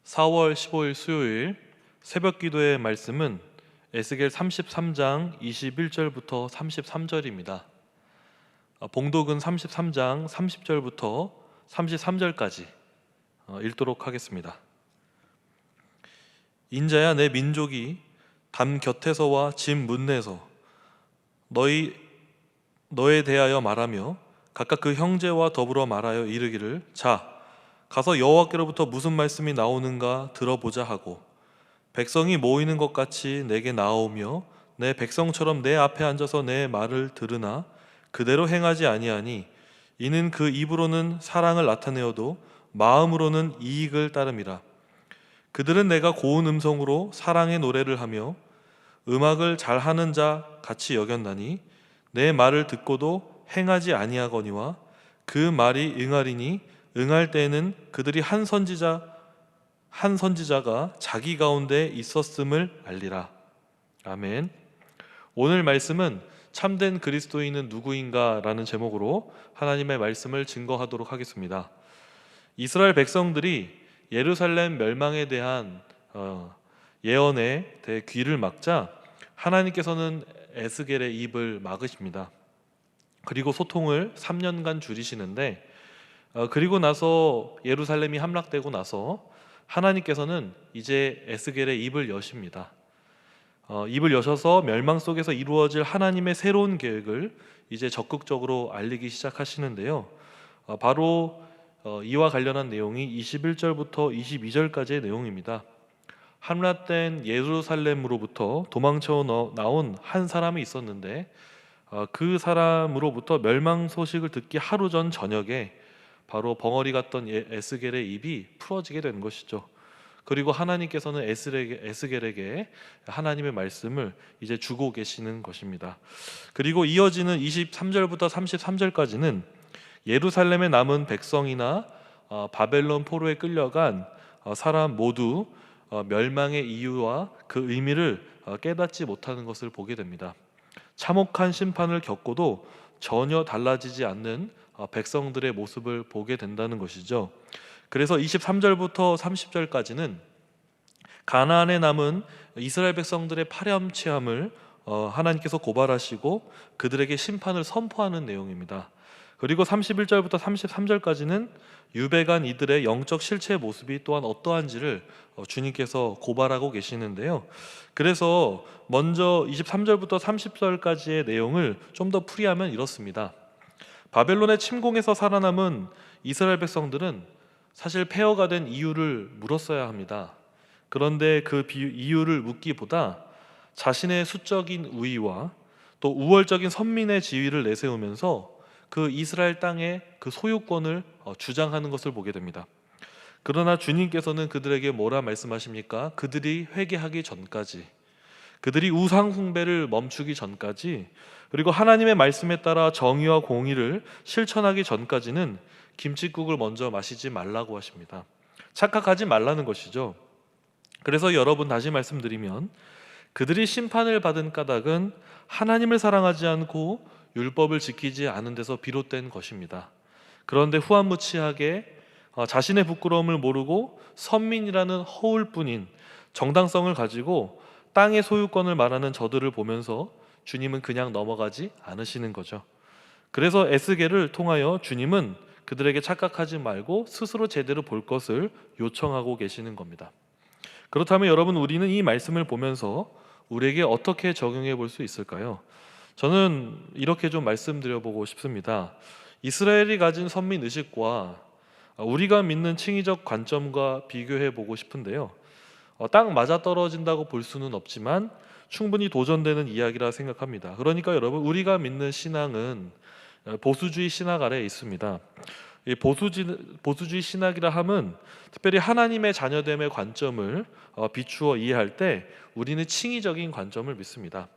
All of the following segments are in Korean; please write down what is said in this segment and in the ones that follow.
4월 15일 수요일 새벽 기도의 말씀은 에스겔 33장 21절부터 33절입니다. 봉독은 33장 30절부터 33절까지 읽도록 하겠습니다. 인자야, 내 민족이 담 곁에서와 집 문내에서 너에 대하여 말하며 각각 그 형제와 더불어 말하여 이르기를, 자, 가서 여호와께로부터 무슨 말씀이 나오는가 들어보자 하고, 백성이 모이는 것 같이 내게 나오며 내 백성처럼 내 앞에 앉아서 내 말을 들으나 그대로 행하지 아니하니 이는 그 입으로는 사랑을 나타내어도 마음으로는 이익을 따름이라. 그들은 내가 고운 음성으로 사랑의 노래를 하며 음악을 잘하는 자 같이 여겼나니 내 말을 듣고도 행하지 아니하거니와 그 말이 응하리니 응할 때에는 그들이 한 선지자가 자기 가운데 있었음을 알리라. 아멘. 오늘 말씀은 참된 그리스도인은 누구인가 라는 제목으로 하나님의 말씀을 증거하도록 하겠습니다. 이스라엘 백성들이 예루살렘 멸망에 대한 예언에 대해 귀를 막자 하나님께서는 에스겔의 입을 막으십니다. 그리고 소통을 3년간 줄이시는데, 그리고 나서 예루살렘이 함락되고 나서 하나님께서는 이제 에스겔의 입을 여십니다. 입을 여셔서 멸망 속에서 이루어질 하나님의 새로운 계획을 이제 적극적으로 알리기 시작하시는데요. 바로 이와 관련한 내용이 21절부터 22절까지의 내용입니다. 함락된 예루살렘으로부터 도망쳐 나온 한 사람이 있었는데, 그 사람으로부터 멸망 소식을 듣기 하루 전 저녁에 바로 벙어리 같던 에스겔의 입이 풀어지게 된 것이죠. 그리고 하나님께서는 에스겔에게 하나님의 말씀을 이제 주고 계시는 것입니다. 그리고 이어지는 23절부터 33절까지는 예루살렘에 남은 백성이나 바벨론 포로에 끌려간 사람 모두 멸망의 이유와 그 의미를 깨닫지 못하는 것을 보게 됩니다. 참혹한 심판을 겪고도 전혀 달라지지 않는 백성들의 모습을 보게 된다는 것이죠. 그래서 23절부터 30절까지는 가나안에 남은 이스라엘 백성들의 파렴치함을 하나님께서 고발하시고 그들에게 심판을 선포하는 내용입니다. 그리고 31절부터 33절까지는 유배간 이들의 영적 실체의 모습이 또한 어떠한지를 주님께서 고발하고 계시는데요. 그래서 먼저 23절부터 30절까지의 내용을 좀 더 풀이하면 이렇습니다. 바벨론의 침공에서 살아남은 이스라엘 백성들은 사실 폐허가 된 이유를 물었어야 합니다. 그런데 그 이유를 묻기보다 자신의 수적인 우위와 또 우월적인 선민의 지위를 내세우면서 그 이스라엘 땅의 그 소유권을 주장하는 것을 보게 됩니다. 그러나 주님께서는 그들에게 뭐라 말씀하십니까? 그들이 회개하기 전까지, 그들이 우상 숭배를 멈추기 전까지, 그리고 하나님의 말씀에 따라 정의와 공의를 실천하기 전까지는 김칫국을 먼저 마시지 말라고 하십니다. 착각하지 말라는 것이죠. 그래서 여러분, 다시 말씀드리면 그들이 심판을 받은 까닭은 하나님을 사랑하지 않고 율법을 지키지 않은 데서 비롯된 것입니다. 그런데 후한무치하게 자신의 부끄러움을 모르고 선민이라는 허울뿐인 정당성을 가지고 땅의 소유권을 말하는 저들을 보면서 주님은 그냥 넘어가지 않으시는 거죠. 그래서 에스겔을 통하여 주님은 그들에게 착각하지 말고 스스로 제대로 볼 것을 요청하고 계시는 겁니다. 그렇다면 여러분, 우리는 이 말씀을 보면서 우리에게 어떻게 적용해 볼 수 있을까요? 저는 이렇게 좀 말씀드려보고 싶습니다. 이스라엘이 가진 선민의식과 우리가 믿는 칭의적 관점과 비교해 보고 싶은데요. 딱 맞아떨어진다고 볼 수는 없지만 충분히 도전되는 이야기라 생각합니다. 그러니까 여러분, 우리가 믿는 신앙은 보수주의 신학 아래에 있습니다. 이 보수주의 신학이라 함은 특별히 하나님의 자녀됨의 관점을 비추어 이해할 때 우리는 칭의적인 관점을 믿습니다.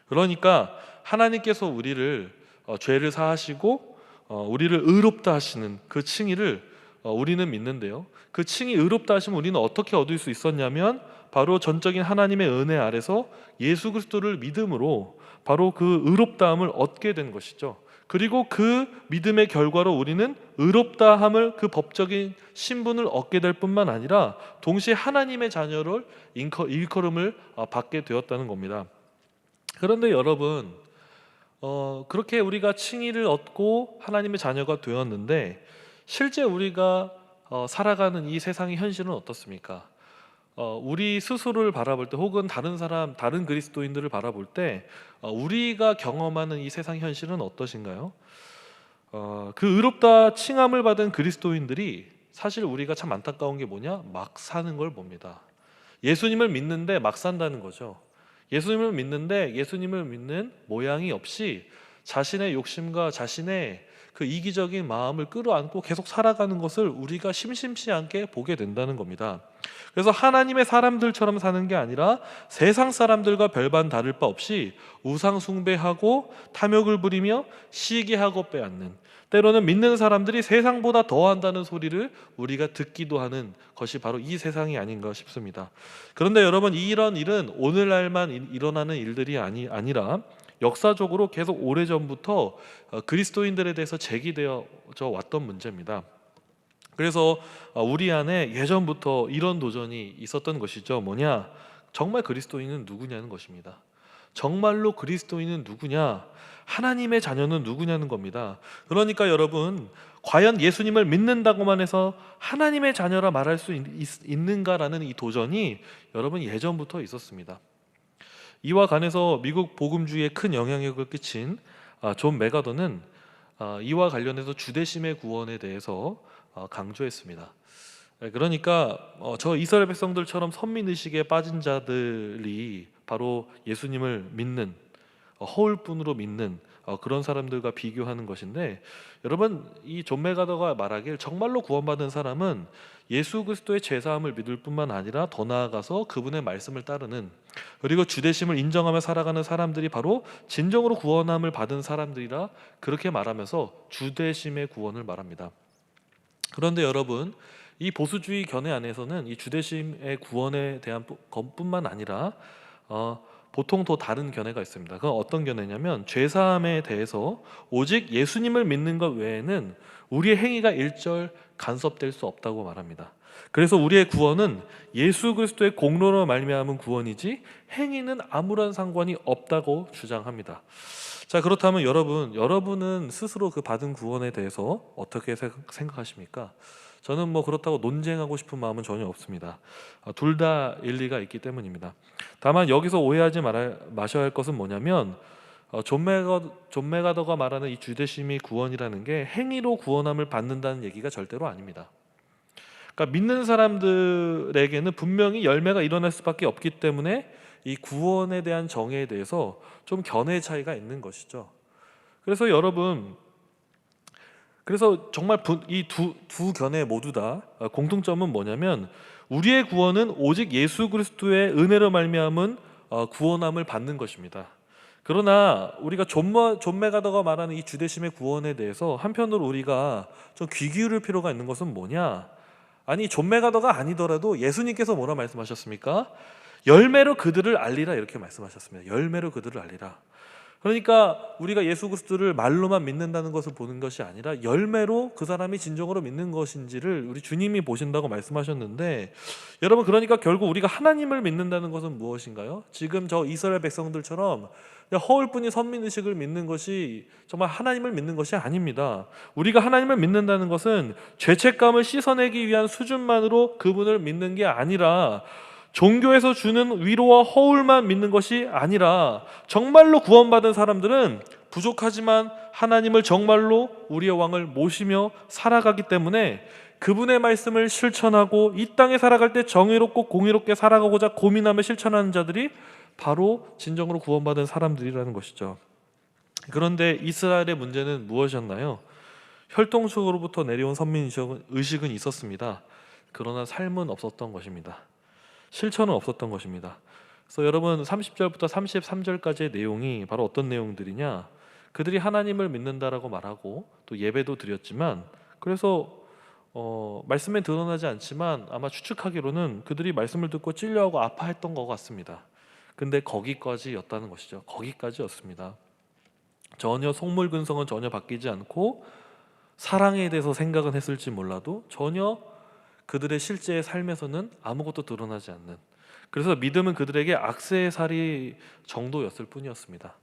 그러니까 하나님께서 우리를 죄를 사하시고 우리를 의롭다 하시는 그 칭의를 우리는 믿는데요. 그 칭의 의롭다 하심을 우리는 어떻게 얻을 수 있었냐면 바로 전적인 하나님의 은혜 아래서 예수 그리스도를 믿음으로 바로 그 의롭다함을 얻게 된 것이죠. 그리고 그 믿음의 결과로 우리는 의롭다함을, 그 법적인 신분을 얻게 될 뿐만 아니라 동시에 하나님의 자녀를 일컬음을 받게 되었다는 겁니다. 그런데 여러분, 그렇게 우리가 칭의를 얻고 하나님의 자녀가 되었는데 실제 우리가 살아가는 이 세상의 현실은 어떻습니까? 우리 스스로를 바라볼 때, 혹은 다른 사람, 다른 그리스도인들을 바라볼 때 우리가 경험하는 이 세상 현실은 어떠신가요? 그 의롭다 칭함을 받은 그리스도인들이 사실 우리가 참 안타까운 게 뭐냐? 막 사는 걸 봅니다. 예수님을 믿는데 막 산다는 거죠. 예수님을 믿는 모양이 없이 자신의 욕심과 자신의 그 이기적인 마음을 끌어안고 계속 살아가는 것을 우리가 심심치 않게 보게 된다는 겁니다. 그래서 하나님의 사람들처럼 사는 게 아니라 세상 사람들과 별반 다를 바 없이 우상 숭배하고 탐욕을 부리며 시기하고 빼앗는, 때로는 믿는 사람들이 세상보다 더한다는 소리를 우리가 듣기도 하는 것이 바로 이 세상이 아닌가 싶습니다. 그런데 여러분, 이런 일은 오늘날만 일어나는 일들이 아니라 역사적으로 계속 오래전부터 그리스도인들에 대해서 제기되어져 왔던 문제입니다. 그래서 우리 안에 예전부터 이런 도전이 있었던 것이죠. 뭐냐? 정말 그리스도인은 누구냐는 것입니다. 정말로 그리스도인은 누구냐? 하나님의 자녀는 누구냐는 겁니다. 그러니까 여러분, 과연 예수님을 믿는다고만 해서 하나님의 자녀라 말할 수 있는가라는 이 도전이 여러분 예전부터 있었습니다. 이와 관해서 미국 복음주의에 큰 영향력을 끼친 존 메가더는 이와 관련해서 주대심의 구원에 대해서 강조했습니다. 그러니까 저 이스라엘 백성들처럼 선민의식에 빠진 자들이 바로 예수님을 믿는, 허울뿐으로 믿는 그런 사람들과 비교하는 것인데, 여러분, 이 존 메가더가 말하길 정말로 구원받은 사람은 예수 그리스도의 죄사함을 믿을 뿐만 아니라 더 나아가서 그분의 말씀을 따르는, 그리고 주대심을 인정하며 살아가는 사람들이 바로 진정으로 구원함을 받은 사람들이라 그렇게 말하면서 주대심의 구원을 말합니다. 그런데 여러분, 이 보수주의 견해 안에서는 이 주대심의 구원에 대한 것뿐만 아니라 보통 더 다른 견해가 있습니다. 그건 어떤 견해냐면, 죄사함에 대해서 오직 예수님을 믿는 것 외에는 우리의 행위가 일절 간섭될 수 없다고 말합니다. 그래서 우리의 구원은 예수 그리스도의 공로로 말미암은 구원이지 행위는 아무런 상관이 없다고 주장합니다. 자, 그렇다면 여러분은 스스로 그 받은 구원에 대해서 어떻게 생각하십니까? 저는 그렇다고 논쟁하고 싶은 마음은 전혀 없습니다. 둘 다 일리가 있기 때문입니다. 다만 여기서 오해하지 마셔야 할 것은 뭐냐면, 존 메가더가 말하는 이 주대심이 구원이라는 게 행위로 구원함을 받는다는 얘기가 절대로 아닙니다. 그러니까 믿는 사람들에게는 분명히 열매가 일어날 수밖에 없기 때문에 이 구원에 대한 정의에 대해서 좀 견해 차이가 있는 것이죠. 그래서 여러분, 정말 이 두 견해 모두 다 공통점은 뭐냐면, 우리의 구원은 오직 예수 그리스도의 은혜로 말미암은 구원함을 받는 것입니다. 그러나 우리가 존 메가더가 말하는 이 주대심의 구원에 대해서 한편으로 우리가 좀 귀 기울일 필요가 있는 것은 뭐냐? 아니, 존 메가더가 아니더라도 예수님께서 뭐라 말씀하셨습니까? 열매로 그들을 알리라, 이렇게 말씀하셨습니다. 열매로 그들을 알리라. 그러니까 우리가 예수 그리스도를 말로만 믿는다는 것을 보는 것이 아니라 열매로 그 사람이 진정으로 믿는 것인지를 우리 주님이 보신다고 말씀하셨는데, 여러분, 그러니까 결국 우리가 하나님을 믿는다는 것은 무엇인가요? 지금 저 이스라엘 백성들처럼 허울뿐이 선민의식을 믿는 것이 정말 하나님을 믿는 것이 아닙니다. 우리가 하나님을 믿는다는 것은 죄책감을 씻어내기 위한 수준만으로 그분을 믿는 게 아니라, 종교에서 주는 위로와 허울만 믿는 것이 아니라, 정말로 구원받은 사람들은 부족하지만 하나님을 정말로 우리의 왕을 모시며 살아가기 때문에 그분의 말씀을 실천하고 이 땅에 살아갈 때 정의롭고 공의롭게 살아가고자 고민하며 실천하는 자들이 바로 진정으로 구원받은 사람들이라는 것이죠. 그런데 이스라엘의 문제는 무엇이었나요? 혈통적으로부터 내려온 선민의식은 있었습니다. 그러나 삶은 없었던 것입니다. 실천은 없었던 것입니다. 그래서 여러분, 30절부터 33절까지의 내용이 바로 어떤 내용들이냐? 그들이 하나님을 믿는다라고 말하고 또 예배도 드렸지만, 그래서 말씀에 드러나지 않지만 아마 추측하기로는 그들이 말씀을 듣고 찔려하고 아파했던 것 같습니다. 근데 거기까지였다는 것이죠. 거기까지였습니다. 전혀 속물근성은 전혀 바뀌지 않고 사랑에 대해서 생각은 했을지 몰라도 전혀 그들의 실제의 삶에서는 아무것도 드러나지 않는, 그래서 믿음은 그들에게 악세사리 정도였을 뿐이었습니다.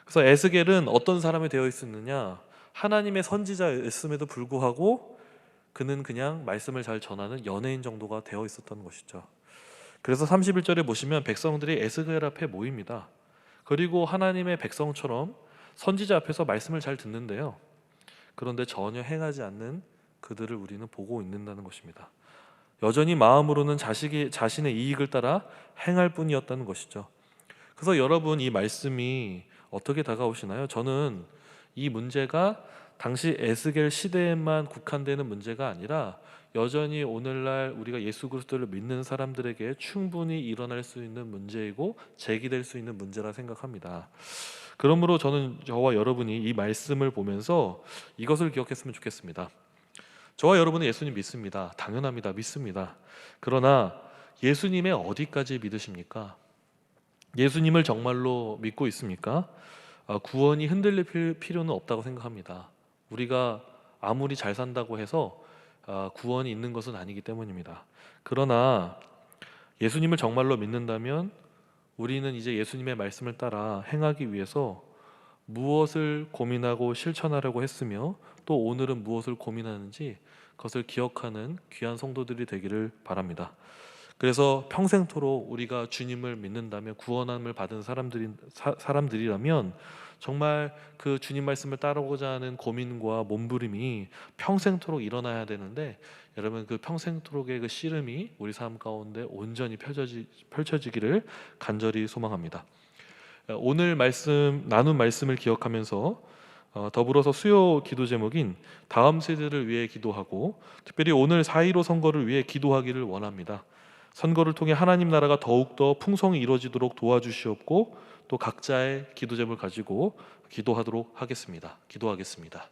그래서 에스겔은 어떤 사람이 되어 있었느냐, 하나님의 선지자였음에도 불구하고 그는 그냥 말씀을 잘 전하는 연예인 정도가 되어 있었던 것이죠. 그래서 31절에 보시면 백성들이 에스겔 앞에 모입니다. 그리고 하나님의 백성처럼 선지자 앞에서 말씀을 잘 듣는데요, 그런데 전혀 행하지 않는 그들을 우리는 보고 있는다는 것입니다. 여전히 마음으로는 자신의 이익을 따라 행할 뿐이었다는 것이죠. 그래서 여러분, 이 말씀이 어떻게 다가오시나요? 저는 이 문제가 당시 에스겔 시대에만 국한되는 문제가 아니라 여전히 오늘날 우리가 예수 그리스도를 믿는 사람들에게 충분히 일어날 수 있는 문제이고 제기될 수 있는 문제라 생각합니다. 그러므로 저는 저와 여러분이 이 말씀을 보면서 이것을 기억했으면 좋겠습니다. 저와 여러분은 예수님 믿습니다. 당연합니다. 믿습니다. 그러나 예수님의 어디까지 믿으십니까? 예수님을 정말로 믿고 있습니까? 구원이 흔들릴 필요는 없다고 생각합니다. 우리가 아무리 잘 산다고 해서 구원이 있는 것은 아니기 때문입니다. 그러나 예수님을 정말로 믿는다면 우리는 이제 예수님의 말씀을 따라 행하기 위해서 무엇을 고민하고 실천하려고 했으며 또 오늘은 무엇을 고민하는지 그것을 기억하는 귀한 성도들이 되기를 바랍니다. 그래서 평생토록 우리가 주님을 믿는다면, 구원함을 받은 사람들이라면 정말 그 주님 말씀을 따르고자 하는 고민과 몸부림이 평생토록 일어나야 되는데, 여러분, 그 평생토록의 그 씨름이 우리 삶 가운데 온전히 펼쳐지기를 간절히 소망합니다. 오늘 나눈 말씀을 기억하면서 더불어서 수요 기도 제목인 다음 세대를 위해 기도하고, 특별히 오늘 4.15 선거를 위해 기도하기를 원합니다. 선거를 통해 하나님 나라가 더욱더 풍성히 이루어지도록 도와주시옵고, 또 각자의 기도 제목을 가지고 기도하도록 하겠습니다. 기도하겠습니다.